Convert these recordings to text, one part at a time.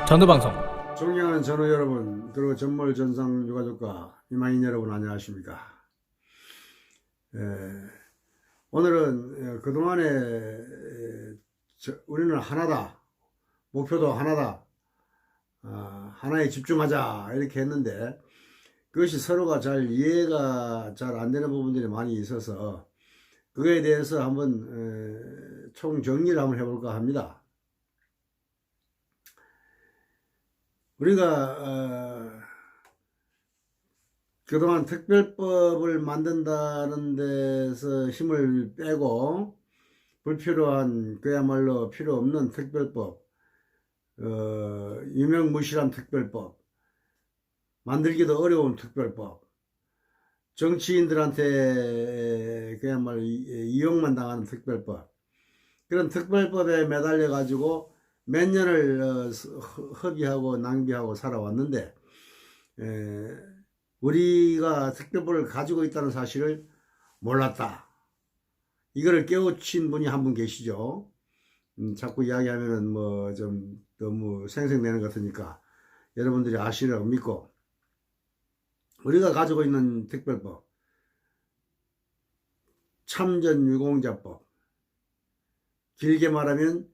전도방송. 존경하는 전우 여러분, 그리고 전몰 전상 유가족과 이만인 여러분, 안녕하십니까. 오늘은 그동안에 우리는 하나다, 목표도 하나다, 하나에 집중하자 이렇게 했는데, 그것이 서로가 잘 이해가 잘 안 되는 부분들이 많이 있어서 그거에 대해서 한번 총정리를 한번 해볼까 합니다. 우리가 그동안 특별법을 만든다는 데서 힘을 빼고 불필요한, 그야말로 필요 없는 특별법, 유명무실한 특별법, 만들기도 어려운 특별법, 정치인들한테 그야말로 이용만 당하는 특별법, 그런 특별법에 매달려 가지고 몇 년을 허비하고 낭비하고 살아왔는데, 우리가 특별법을 가지고 있다는 사실을 몰랐다. 이거를 깨우친 분이 한 분 계시죠. 자꾸 이야기하면은 뭐 좀 너무 생색내는 것 같으니까 여러분들이 아시라고 믿고, 우리가 가지고 있는 특별법, 참전유공자법, 길게 말하면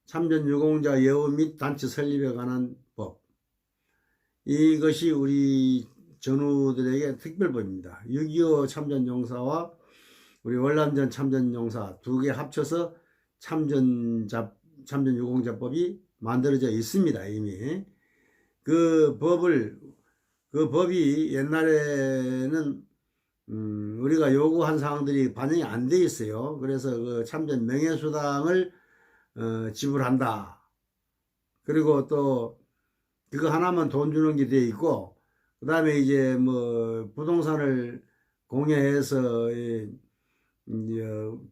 참전유공자 예우 및 단체 설립에 관한 법, 이것이 우리 전우들에게 특별법입니다. 6.25 참전용사와 우리 월남전 참전용사 두 개 합쳐서 참전유공자법이 만들어져 있습니다. 이미 그 법이 옛날에는 우리가 요구한 사항들이 반영이 안 돼 있어요. 그래서 그 참전 명예수당을 지불한다. 그리고 또 그거 하나만 돈 주는 게 돼 있고, 그 다음에 이제 뭐 부동산을 공여해서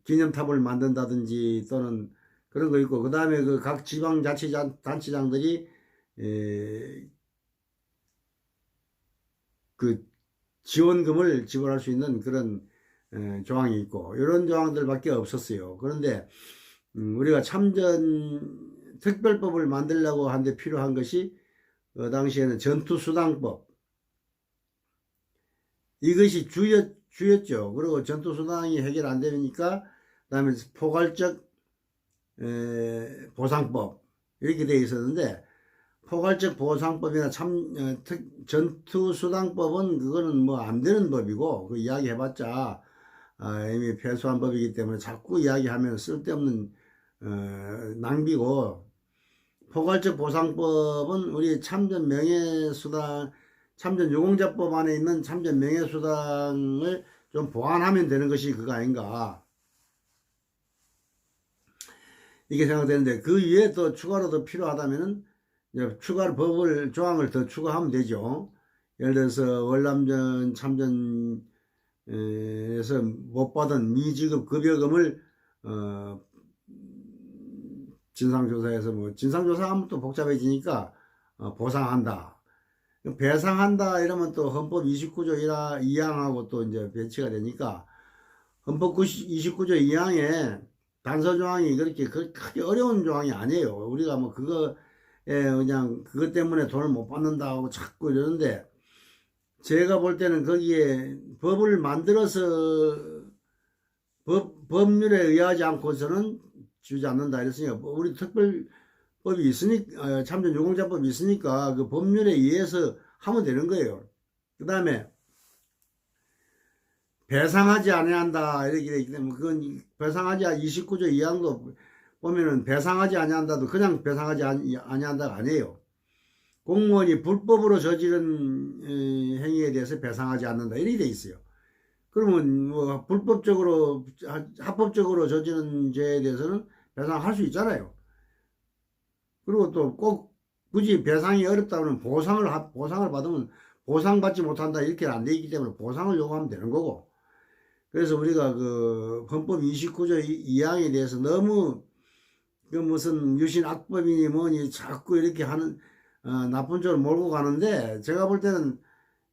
기념탑을 만든다든지 또는 그런 거 있고, 그 다음에 그 각 지방자치단체장들이 그 지원금을 지불할 수 있는 그런 조항이 있고, 이런 조항들밖에 없었어요. 그런데 우리가 참전 특별법을 만들려고 하는데 필요한 것이 당시에는 전투수당법, 이것이 주였죠. 그리고 전투수당이 해결 안 되니까 그 다음에 포괄적 보상법, 이렇게 되어 있었는데, 포괄적 보상법이나 전투수당법은 그거는 뭐 안 되는 법이고, 그 이야기 해봤자 이미 폐소한 법이기 때문에 자꾸 이야기하면 쓸데없는 낭비고, 포괄적 보상법은 우리 참전 명예수당, 참전 유공자법 안에 있는 참전 명예수당을 좀 보완하면 되는 것이 그거 아닌가, 이게 생각되는데, 그 위에 또 추가로 더 필요하다면은 추가로 조항을 더 추가하면 되죠. 예를 들어서 월남전 참전에서 못 받은 미지급 급여금을 진상조사에서, 뭐 진상조사하면 또 복잡해지니까 보상한다, 배상한다 이러면 또 헌법 29조 2항하고 또 이제 배치가 되니까, 헌법 29조 2항에 단서조항이 그렇게 크게 어려운 조항이 아니에요. 우리가 뭐 그거에 그냥 그것 때문에 돈을 못 받는다고 자꾸 이러는데, 제가 볼 때는 거기에 법을 만들어서 법률에 의하지 않고서는 주지 않는다 이랬으니까, 우리 특별법이 있으니까, 참전유공자법이 있으니까 그 법률에 의해서 하면 되는 거예요. 그 다음에 배상하지 아니한다 이렇게 되기 때문에, 그건 배상하지 29조 2항도 보면은 배상하지 아니한다도 그냥 배상하지 아니한다가 아니에요. 공무원이 불법으로 저지른 행위에 대해서 배상하지 않는다 이렇게 돼 있어요. 그러면 뭐 불법적으로, 합법적으로 저지른 죄에 대해서는 배상할 수 있잖아요. 그리고 또 꼭 굳이 배상이 어렵다면 보상을 받으면 보상받지 못한다 이렇게 안 돼 있기 때문에 보상을 요구하면 되는 거고. 그래서 우리가 그 헌법 29조 2항에 대해서 너무 그 무슨 유신악법이니 뭐니 자꾸 이렇게 하는 나쁜 쪽으로 몰고 가는데, 제가 볼 때는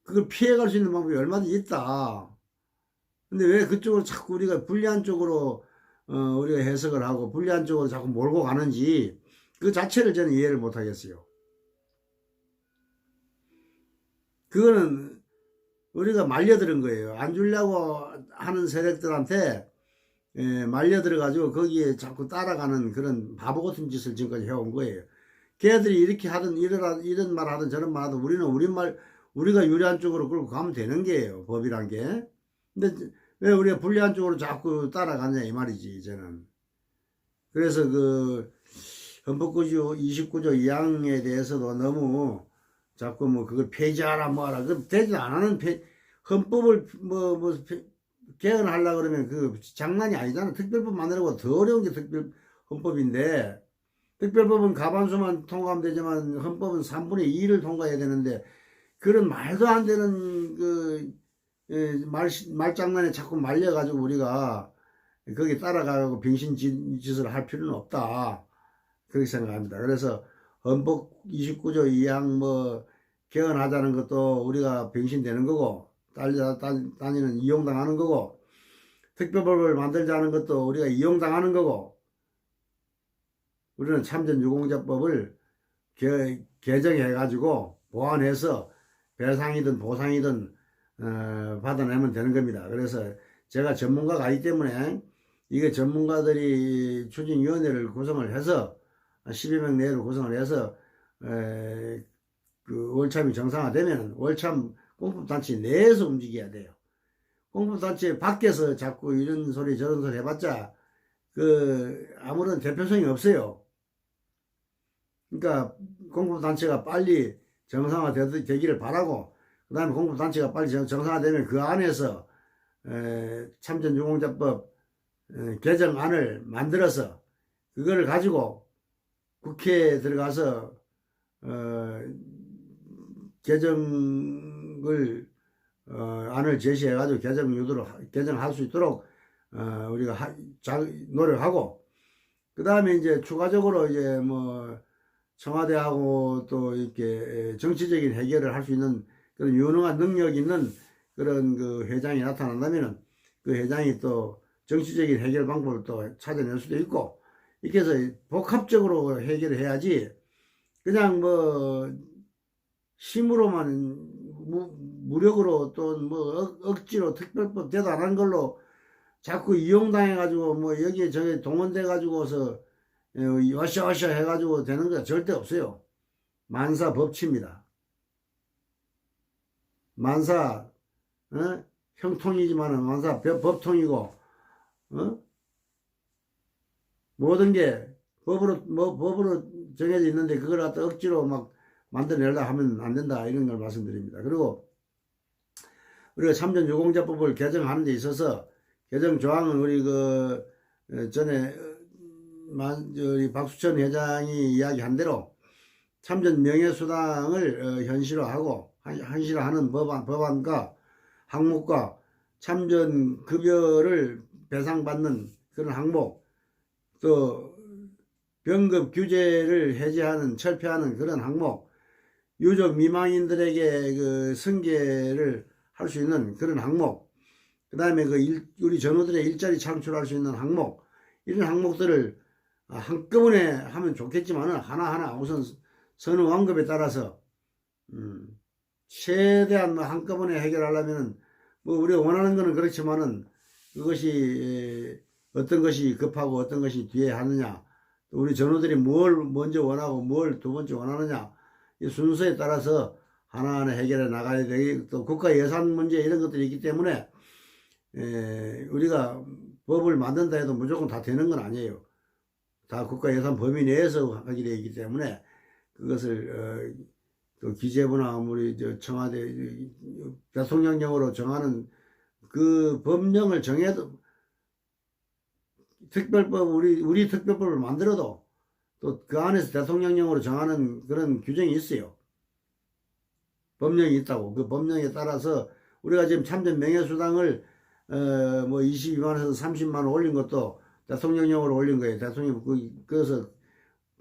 그걸 피해갈 수 있는 방법이 얼마든지 있다. 근데 왜 그쪽으로 자꾸 우리가 불리한 쪽으로 우리가 해석을 하고 불리한 쪽으로 자꾸 몰고 가는지, 그 자체를 저는 이해를 못 하겠어요. 그거는 우리가 말려들은 거예요. 안 주려고 하는 세력들한테 말려들어가지고 거기에 자꾸 따라가는 그런 바보 같은 짓을 지금까지 해온 거예요. 걔들이 이렇게 하든 이런 말 하든 저런 말 하든 우리는 우리가 유리한 쪽으로 끌고 가면 되는 게예요. 법이란 게. 근데 왜 우리가 불리한 쪽으로 자꾸 따라가냐 이 말이지 저는. 그래서 그 헌법구조 29조 2항에 대해서도 너무 자꾸 뭐 그걸 폐지하라 뭐하라 그 되지도 안 하는 헌법을 개헌하려고 그러면 그 장난이 아니잖아. 특별법 만들고 더 어려운 게 헌법인데 특별법은 과반수만 통과하면 되지만 헌법은 3분의 2를 통과해야 되는데 그런 말도 안 되는 그 말장난에 자꾸 말려가지고 우리가 거기 따라가고 병신 짓을 할 필요는 없다. 그렇게 생각합니다. 그래서 헌법 29조 2항 뭐 개헌하자는 것도 우리가 병신되는 거고 다니는 이용당하는 거고 특별법을 만들자는 것도 우리가 이용당하는 거고 우리는 참전유공자법을 개정해 가지고 보완해서 배상이든 보상이든 받아내면 되는 겁니다. 그래서 제가 전문가가 아니기 때문에 이게 전문가들이 추진위원회를 구성을 해서 10여 명 내로 구성을 해서 그 월참이 정상화되면 월참 공법단체 내에서 움직여야 돼요. 공법단체 밖에서 자꾸 이런 소리 저런 소리 해봤자 그 아무런 대표성이 없어요. 그러니까 공법단체가 빨리 정상화되기를 바라고 그 다음에 공법단체가 빨리 정상화되면 그 안에서 참전유공자법 개정안을 만들어서 그거를 가지고 국회에 들어가서 개정을 안을 제시해 가지고 개정할 수 있도록 우리가 노력하고 그 다음에 이제 추가적으로 이제 뭐 청와대하고 또 이렇게 정치적인 해결을 할 수 있는 그런 유능한 능력 있는 그런 그 회장이 나타난다면은 그 회장이 또 정치적인 해결 방법을 또 찾아낼 수도 있고 이렇게 해서 복합적으로 해결을 해야지 그냥 뭐 힘으로만 무력으로 또 뭐 억지로 특별법 대도 안 한 걸로 자꾸 이용당해 가지고 뭐 여기에 저기 동원돼 가지고서 와샤와샤 해 가지고 되는 거 절대 없어요. 만사 법치입니다. 만사 형통이지만은 만사 법통이고 모든 게 법으로 정해져 있는데 그걸 갖다 억지로 막 만들어내려고 하면 안 된다 이런 걸 말씀드립니다. 그리고 우리가 참전유공자법을 개정하는 데 있어서 개정 조항은 우리 그 전에 우리 박수천 회장이 이야기한 대로 참전 명예수당을 현실화하는 법안과 항목과 참전 급여를 배상받는 그런 항목 또 병급 규제를 해제하는 철폐하는 그런 항목 유족 미망인들에게 그 승계를 할 수 있는 그런 항목 그 다음에 우리 전우들의 일자리 창출할 수 있는 항목 이런 항목들을 한꺼번에 하면 좋겠지만은 하나하나 우선 선우 완급에 따라서 최대한 한꺼번에 해결하려면은 뭐 우리가 원하는 거는 그렇지만은 그것이 어떤 것이 급하고 어떤 것이 뒤에 하느냐 또 우리 전우들이 뭘 먼저 원하고 뭘 두 번째 원하느냐 이 순서에 따라서 하나하나 해결해 나가야 되고 또 국가 예산 문제 이런 것들이 있기 때문에 우리가 법을 만든다 해도 무조건 다 되는 건 아니에요. 다 국가 예산 범위 내에서 하게 되어 있기 때문에 그것을 또 기재부나 우리 청와대 대통령령으로 정하는 그 법령을 정해도 특별법 우리 특별법을 만들어도 또 그 안에서 대통령령으로 정하는 그런 규정이 있어요. 법령이 있다고. 그 법령에 따라서 우리가 지금 참전 명예수당을 뭐 22만원에서 30만원 올린 것도 대통령령으로 올린 거예요. 대통령 그래서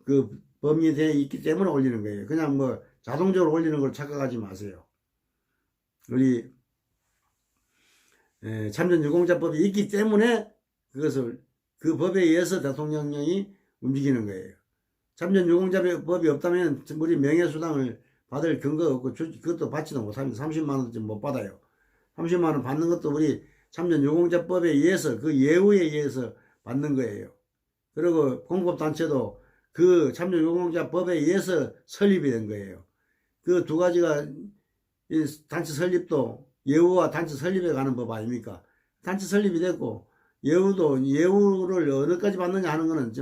그 법리에 있기 때문에 올리는 거예요. 그냥 뭐 자동적으로 올리는 걸 착각하지 마세요. 우리 참전유공자법이 있기 때문에 그것을 그 법에 의해서 대통령령이 움직이는 거예요. 참전유공자법이 없다면 우리 명예수당을 받을 근거가 없고 그것도 받지도 못합니다. 30만 원쯤 못 받아요. 30만 원 받는 것도 우리 참전유공자법에 의해서 그 예우에 의해서 받는 거예요. 그리고 공급단체도 그 참전유공자법에 의해서 설립이 된 거예요. 그 두 가지가 이 단체 설립도 예우와 단체 설립에 가는 법 아닙니까? 단체 설립이 됐고 예우도 예우를 어느까지 받느냐 하는 거는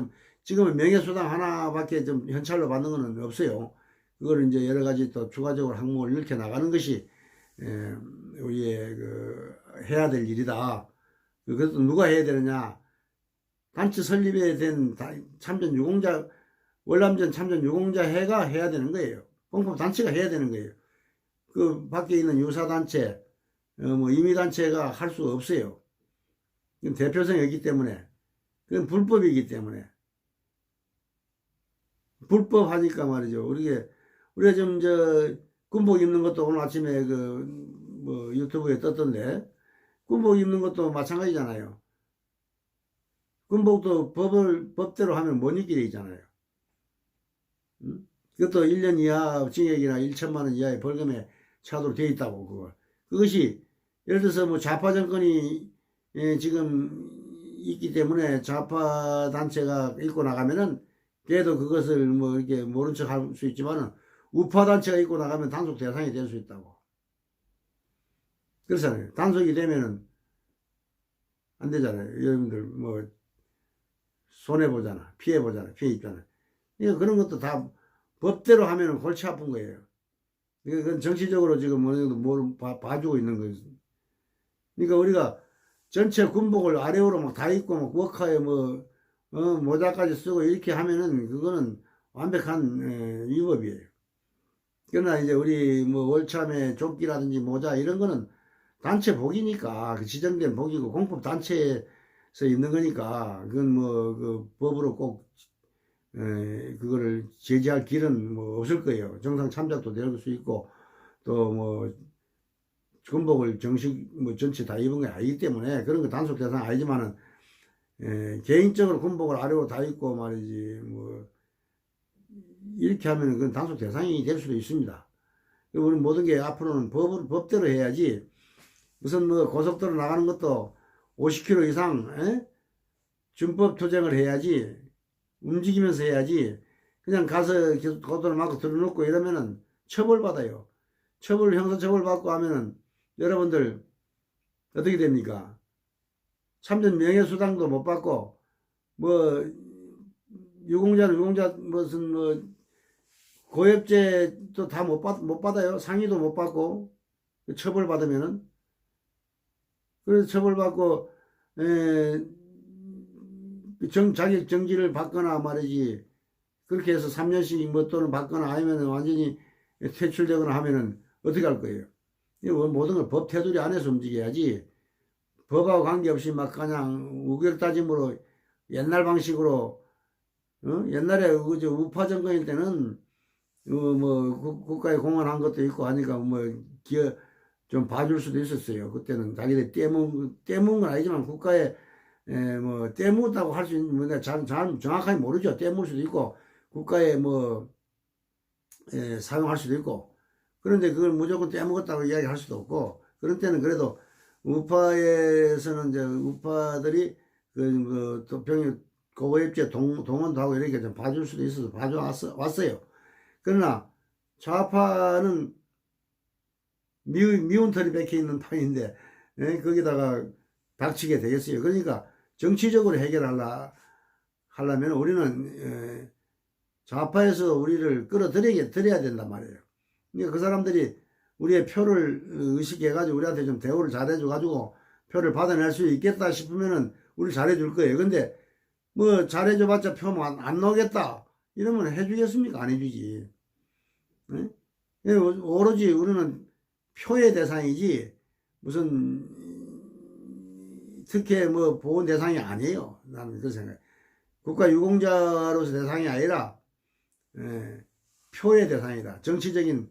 지금은 명예수당 하나밖에 좀 현찰로 받는 거는 없어요. 그걸 이제 여러 가지 또 추가적으로 항목을 이렇게 나가는 것이 우리의 해야 될 일이다. 그것도 누가 해야 되느냐? 단체 설립에 된 참전유공자 월남전 참전유공자회가 해야 되는 거예요. 공법단체가 해야 되는 거예요. 그 밖에 있는 유사단체, 뭐 임의단체가 할 수가 없어요. 대표성이 없기 때문에. 그건 불법이기 때문에. 불법 하니까 말이죠. 우리가 좀 군복 입는 것도 오늘 아침에 뭐 유튜브에 떴던데, 군복 입는 것도 마찬가지잖아요. 군복도 법대로 하면 못 입게 돼 있잖아요. 그것도 1년 이하 징역이나 1천만 원 이하의 벌금에 처하도록 되어 있다고, 그것이, 예를 들어서 뭐 좌파 정권이 지금 있기 때문에 좌파 단체가 입고 나가면은, 걔도 그것을 뭐 이렇게 모른 척 할 수 있지만은, 우파 단체가 입고 나가면 단속 대상이 될 수 있다고. 그렇잖아요. 단속이 되면은 안 되잖아요. 여러분들 뭐, 손해보잖아. 피해보잖아. 피해 입잖아. 그러니까 그런 것도 다 법대로 하면은 골치 아픈 거예요. 그건 정치적으로 지금 어느 정도 뭘 봐주고 있는 거예요. 그러니까 우리가 전체 군복을 아래로 막 다 입고 막 워카에 모자까지 쓰고 이렇게 하면은 그거는 완벽한 위법이에요. 그러나 이제 우리 뭐 월참에 조끼라든지 모자 이런 거는 단체 복이니까 그 지정된 복이고 공법 단체에서 있는 거니까 그건 뭐 법으로 꼭 그거를 제지할 길은 뭐 없을 거예요. 정상 참작도 될 수 있고 또 뭐 군복을 정식 뭐 전체 다 입은 게 아니기 때문에 그런 거 단속 대상 아니지만은 개인적으로 군복을 아래로 다 입고 말이지 뭐 이렇게 하면은 그건 단속 대상이 될 수도 있습니다. 우리 모든 게 앞으로는 법대로 해야지 무슨 뭐 고속도로 나가는 것도 50km 이상 준법 투쟁을 해야지 움직이면서 해야지 그냥 가서 고도를 막고 들어놓고 이러면은 처벌받아요. 형사처벌 받고 하면은 여러분들 어떻게 됩니까? 참전 명예수당도 못 받고 뭐 유공자 무슨 뭐 고엽제도 다 못 받아요. 상의도 못 받고 처벌받으면은 그래서 처벌받고 자격 정지를 받거나 말이지 그렇게 해서 3년씩 뭐 또는 받거나 아니면 완전히 퇴출되거나 하면은 어떻게 할 거예요? 모든 걸 법 테두리 안에서 움직여야지 법하고 관계없이 막 그냥 우결따짐으로 옛날 방식으로 옛날에 우파 정권일 때는 뭐 국가에 공헌한 것도 있고 하니까 뭐 좀 봐줄 수도 있었어요. 그때는 자기들 떼문 건 아니지만 국가에 뭐 떼묻다고 할 수 있는 뭔가 잘 정확하게 모르죠. 떼물 수도 있고 국가에 뭐 사용할 수도 있고 그런데 그걸 무조건 떼먹었다고 이야기할 수도 없고 그런 때는 그래도 우파에서는 이제 우파들이 병역 고고입제 동원도 하고 이렇게 좀 봐줄 수도 있어서 왔어요. 그러나 좌파는 미운 털이 박혀 있는 판인데 거기다가 닥치게 되겠어요. 그러니까 정치적으로 하려면 우리는 좌파에서 우리를 끌어들여야 된단 말이에요. 그러니까 그 사람들이 우리의 표를 의식해가지고 우리한테 좀 대우를 잘해줘가지고 표를 받아낼 수 있겠다 싶으면은 우리 잘해줄 거예요. 근데 뭐 잘해줘봤자 표 안 나오겠다 이러면 해주겠습니까? 안 해주지. 오로지 우리는 표의 대상이지 무슨 특혜 뭐 보호 대상이 아니에요. 나는 그렇게 생각해. 국가 유공자로서 대상이 아니라 표의 대상이다. 정치적인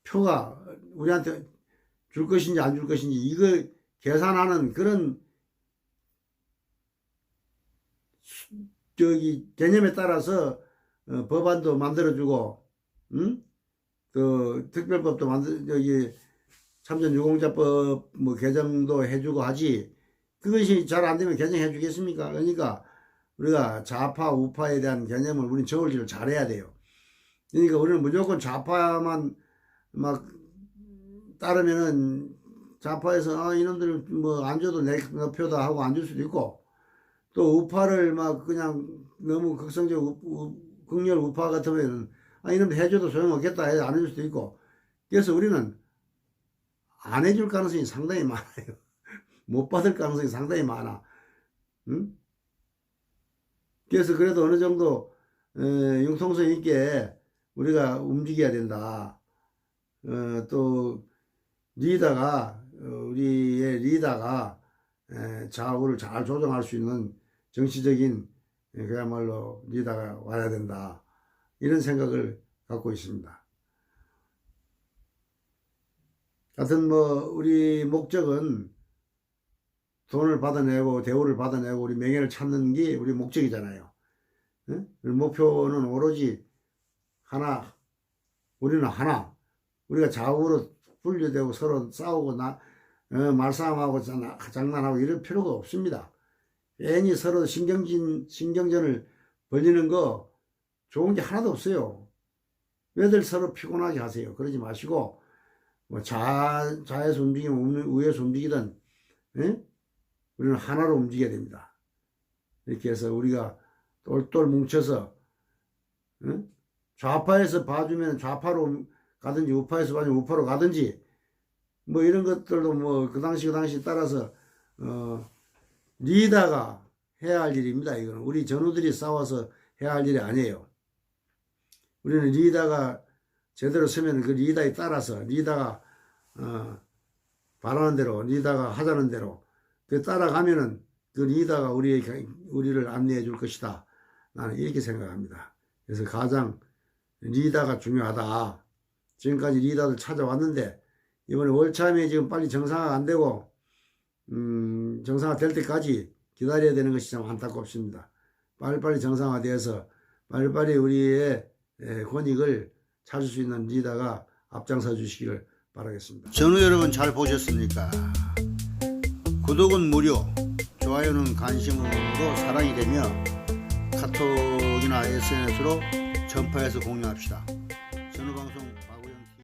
표가 우리한테 줄 것인지 안 줄 것인지 이걸 계산하는 그런 개념에 따라서 법안도 만들어주고 응? 그 특별법도 저기 참전유공자법 뭐 개정도 해주고 하지. 그것이 잘 안 되면 개정해 주겠습니까? 그러니까 우리가 좌파 우파에 대한 개념을 우리는 저울질을 잘해야 돼요. 그러니까 우리는 무조건 좌파만 막 따르면은 좌파에서 이놈들 뭐 안 줘도 내 표다 하고 안 줄 수도 있고, 또 우파를 막 그냥 너무 극성적 극렬 우파 같으면 이놈들 해줘도 소용없겠다 해서 안 해줄 수도 있고. 그래서 우리는 안 해줄 가능성이 상당히 많아요. 못 받을 가능성이 상당히 많아. 응? 그래서 그래도 어느 정도 융통성 있게 우리가 움직여야 된다. 또 리더가 우리의 리더가 좌우를 잘 조정할 수 있는 정치적인 그야말로 리더가 와야 된다. 이런 생각을 갖고 있습니다. 하여튼 뭐 우리 목적은 돈을 받아내고 대우를 받아내고 우리 명예를 찾는 게 우리 목적이잖아요. 응? 목표는 오로지 하나. 우리는 하나. 우리가 좌우로 분류되고 서로 싸우고 말싸움하고 장난하고 이럴 필요가 없습니다. 괜히 서로 신경전을 벌리는 거 좋은 게 하나도 없어요. 왜들 서로 피곤하게 하세요? 그러지 마시고 뭐 좌에서 움직이면 우에서 움직이든 우리는 하나로 움직여야 됩니다. 이렇게 해서 우리가 똘똘 뭉쳐서 좌파에서 봐주면 좌파로 가든지 우파에서 봐주면 우파로 가든지 뭐 이런 것들도 뭐 그 당시 따라서 리더가 해야 할 일입니다. 이거는 우리 전우들이 싸워서 해야 할 일이 아니에요. 우리는 리더가 제대로 서면 그 리더에 따라서 리더가 바라는 대로 리더가 하자는 대로 그 따라가면은 그 리더가 우리를 안내해 줄 것이다. 나는 이렇게 생각합니다. 그래서 가장 리더가 중요하다. 지금까지 리더들 찾아왔는데 이번에 월참에 지금 빨리 정상화가 안 되고 정상화 될 때까지 기다려야 되는 것이 참 안타깝습니다. 빨리빨리 정상화되어서 빨리빨리 우리의 권익을 찾을 수 있는 리더가 앞장서 주시기를 바라겠습니다. 전우 여러분 잘 보셨습니까? 구독은 무료, 좋아요는 관심으로 사랑이 되며 카톡이나 SNS로 전파해서 공유합시다.